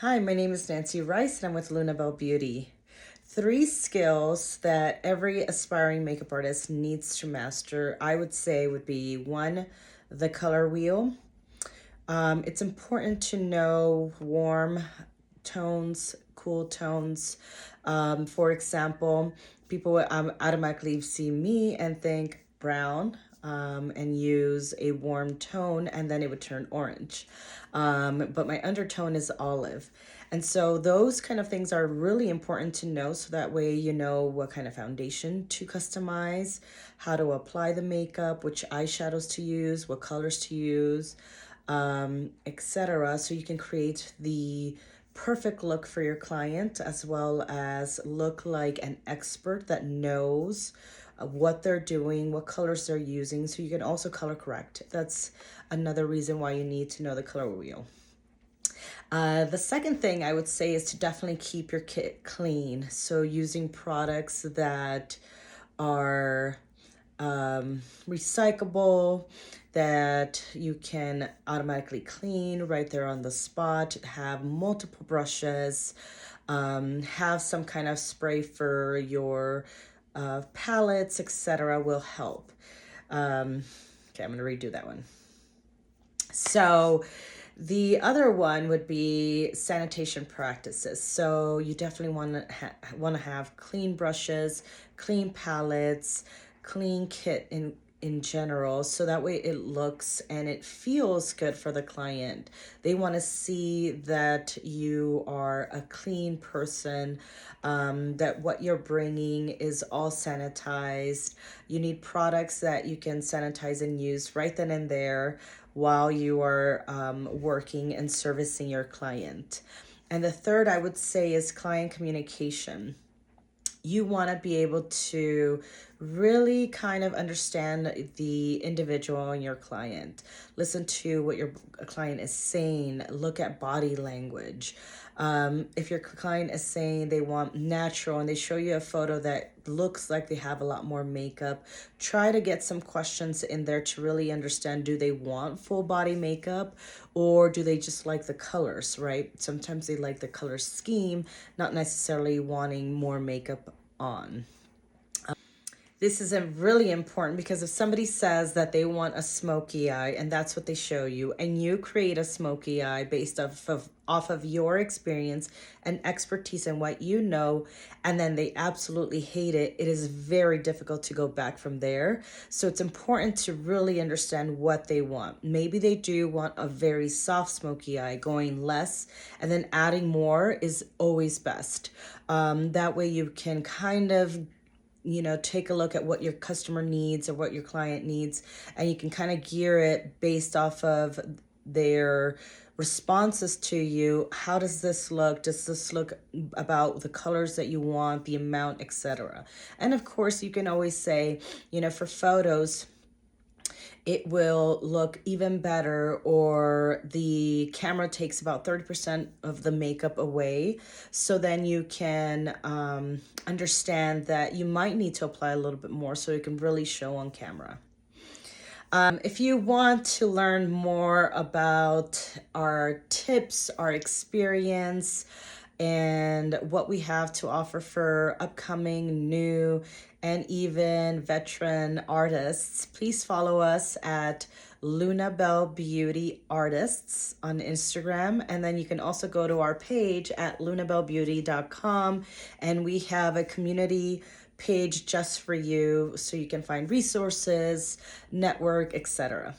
Hi, my name is Nancy Rice and I'm with Lunabelle Beauty. 3 skills that every aspiring makeup artist needs to master, I would say, would be one, the color wheel. It's important to know warm tones, cool tones. For example, people would automatically see me and think brown, and use a warm tone, and then it would turn orange. But my undertone is olive. And so those kind of things are really important to know, so that way you know what kind of foundation to customize, how to apply the makeup, which eyeshadows to use, what colors to use, etc. So you can create the perfect look for your client, as well as look like an expert that knows what they're doing, what colors they're using. So you can also color correct. That's another reason why you need to know the color wheel. The second thing I would say is to definitely keep your kit clean. So using products that are recyclable, that you can automatically clean right there on the spot, have multiple brushes, have some kind of spray for your palettes, etc. will help. Okay, I'm going to redo that one. So the other one would be sanitation practices. So you definitely want to have clean brushes, clean palettes, clean kit in general, so that way it looks and it feels good for the client. They want to see that you are a clean person, that what you're bringing is all sanitized. You need products that you can sanitize and use right then and there while you are working and servicing your client. And the third, I would say, is client communication. You want to be able to really kind of understand the individual and your client. Listen to what your client is saying. Look at body language. If your client is saying they want natural and they show you a photo that looks like they have a lot more makeup, try to get some questions in there to really understand, do they want full body makeup or do they just like the colors, right? Sometimes they like the color scheme, not necessarily wanting more makeup on. This is really important because if somebody says that they want a smoky eye and that's what they show you, and you create a smoky eye based off of your experience and expertise and what you know, and then they absolutely hate it, it is very difficult to go back from there. So it's important to really understand what they want. Maybe they do want a very soft smoky eye, going less and then adding more is always best. That way you can kind of take a look at what your customer needs or what your client needs, and you can kind of gear it based off of their responses to you. How does this look? Does this look about the colors that you want, the amount, etc.? And of course, you can always say, for photos, it will look even better, or the camera takes about 30% of the makeup away. So then you can understand that you might need to apply a little bit more so it can really show on camera. If you want to learn more about our tips, our experience, and what we have to offer for upcoming, new, and even veteran artists, please follow us at Lunabelle Beauty Artists on Instagram. And then you can also go to our page at lunabellebeauty.com, and we have a community page just for you so you can find resources, network, etc.